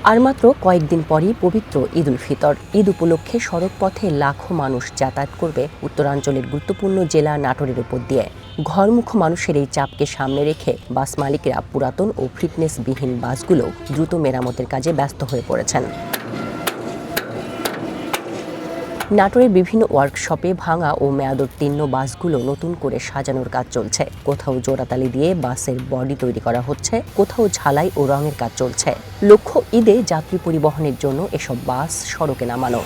আর মাত্র কয়েকদিন পরই পবিত্র ঈদ উল ফিতর। ঈদ উপলক্ষে সড়ক পথে লাখো মানুষ যাতায়াত করবে উত্তরাঞ্চলের গুরুত্বপূর্ণ জেলা নাটোরের উপর দিয়ে। ঘরমুখ মানুষের এই চাপকে সামনে রেখে বাস মালিকরা পুরাতন ও ফিটনেসবিহীন বাসগুলো দ্রুত মেরামতের কাজে ব্যস্ত হয়ে পড়েছেন। নাটোরের বিভিন্ন ওয়ার্কশপে ভাঙা ও মেয়াদোত্তীর্ণ বাসগুলো নতুন করে সাজানোর কাজ চলছে। কোথাও জোড়াতালি দিয়ে বাসের বডি তৈরি করা হচ্ছে, কোথাও ঝালাই ও রঙের কাজ চলছে। লক্ষ্য ঈদে যাত্রী পরিবহনের জন্য এসব বাস সড়কে নামানো।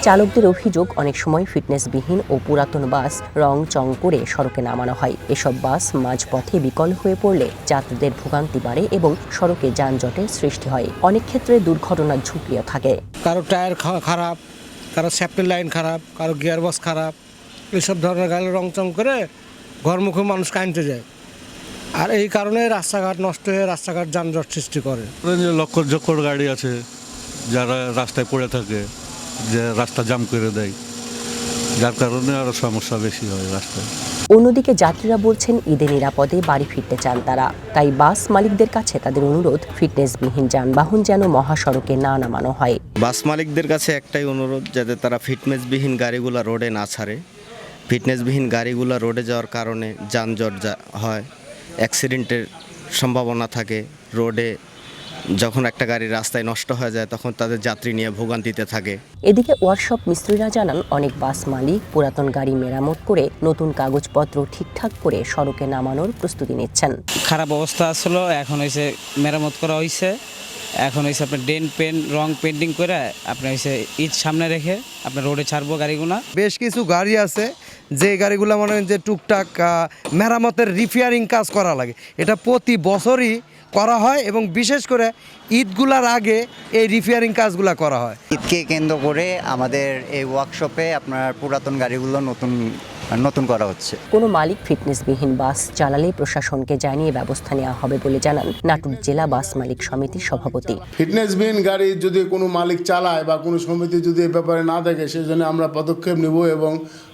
চালকদের অভিযোগ, অনেক সময় ফিটনেসবিহীন ও পুরাতন বাস রং চং করে সড়কে নামানো হয়। এসব বাস মাঝপথে বিকল হয়ে পড়লে যাত্রীদের ভোগান্তি বাড়ে এবং সড়কে যানজটের সৃষ্টি হয়। অনেক ক্ষেত্রে দুর্ঘটনার ঝুঁকিও থাকে। কারো টায়ার খারাপ, কারো সেফটি লাইন খারাপ, কারো গিয়ার বক্স খারাপ, এইসব ধরনের গাড়ি রং চং করে ঘরমুখী মানুষ কানতে যায়। আর এই কারণে রাস্তাঘাট নষ্ট হয়ে রাস্তাঘাট যানজট সৃষ্টি করে। লক্কর গাড়ি আছে যারা রাস্তায় পড়ে থাকে, যে রাস্তা জাম করে দেয়, যার কারণে আরো সমস্যা বেশি হয় রাস্তায়। অন্যদিকে যাত্রীরা বলছেন ঈদে নিরাপদে বাড়ি ফিরতে চান তারা। তাই বাস মালিকদের কাছে তাদের অনুরোধ, ফিটনেসবিহীন যানবাহন যেন মহাসড়কে না নামানো হয়। বাস মালিকদের কাছে একটাই অনুরোধ, যাতে তারা ফিটনেসবিহীন গাড়িগুলো রোডে না ছাড়ে। ফিটনেসবিহীন গাড়িগুলো রোডে যাওয়ার কারণে যানজট হয়, অ্যাক্সিডেন্টের সম্ভাবনা থাকে। রোডে যখন একটা গাড়ি রাস্তায় নষ্ট হয়ে যায় তখন তাদের যাত্রী নিয়ে ভোগান্তিতে থাকে। এদিকে ওয়ার্কশপ মিস্ত্রিরা জানান, অনেক বাস মালিক পুরাতন গাড়ি মেরামত করে নতুন কাগজপত্র ঠিকঠাক করে সড়কে নামানোর প্রস্তুতি নিচ্ছেন। খারাপ অবস্থা আসলো, এখন হয়েছে মেরামত করা হয়েছে। এখন হয়েছে আপনার রং পেন্টিং করে আপনার হয়েছে ঈদ সামনে রেখে আপনার রোডে ছাড়বো গাড়িগুলো। বেশ কিছু গাড়ি আছে যে গাড়িগুলো মনে হয় যে টুকটাক মেরামতের রিপেয়ারিং কাজ করা লাগে। এটা প্রতি বছরই করা হয় এবং বিশেষ করে ঈদগুলার আগে এই রিপেয়ারিং কাজগুলো করা হয়। ঈদকে কেন্দ্র করে আমাদের এই ওয়ার্কশপে আপনার পুরাতন গাড়িগুলো নতুন করা হচ্ছে। কোনো মালিক ফিটনেসবিহীন বাস চালালে প্রশাসনকে জানিয়ে ব্যবস্থা নেওয়া হবে বলে জানান নাটোর জেলা বাস মালিক সমিতির সভাপতি। ফিটনেসবিহীন গাড়ি যদি কোনো মালিক চালায় বা কোনো সমিতি যদি এ ব্যাপারে না দেখে, সেই জন্য আমরা পদক্ষেপ নেব এবং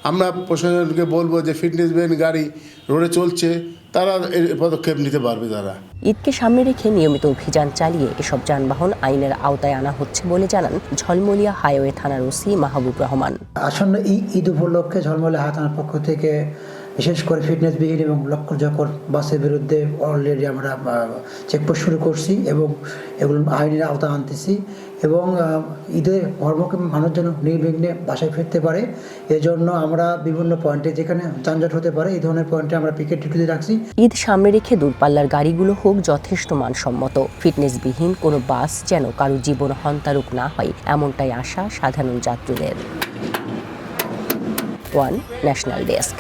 আমরা প্রশাসনকে বলবো যে ফিটনেসবিহীন গাড়ি রোডে চলছে, তারা পদক্ষেপ নিতে পারবে। তারা ঈদকে সামনে রেখে নিয়মিত অভিযান চালিয়ে এসব যানবাহন আইনের আওতায় আনা হচ্ছে বলে জানান ঝলমলিয়া হাইওয়ে থানার ওসি মাহবুব রহমান। আসন্ন ঈদ উপলক্ষে ঝলমলিয়া হাইওয়ে থানার পক্ষ থেকে বিশেষ করে ফিটনেসবিহীন এবং লক্ষ্যজকর বাসের বিরুদ্ধে অলরেডি আমরা চেকপোস্ট শুরু করছি এবং এগুলো আইনের আওতায় আনতেছি এবং ঈদে ঘরমুখী মানুষ যেন নির্বিঘ্নে বাসায় ফিরতে পারে, এজন্য আমরা বিভিন্ন পয়েন্টে যেখানে যানজট হতে পারে এই ধরনের পয়েন্টে আমরা পিকেট ডিউটি রাখছি। ঈদ সামনে রেখে দূরপাল্লার গাড়িগুলো হোক যথেষ্ট মানসম্মত, ফিটনেসবিহীন কোনো বাস যেন কারো জীবন হন্তারুক না হয়, এমনটাই আশা সাধারণ যাত্রীদের। One national desk.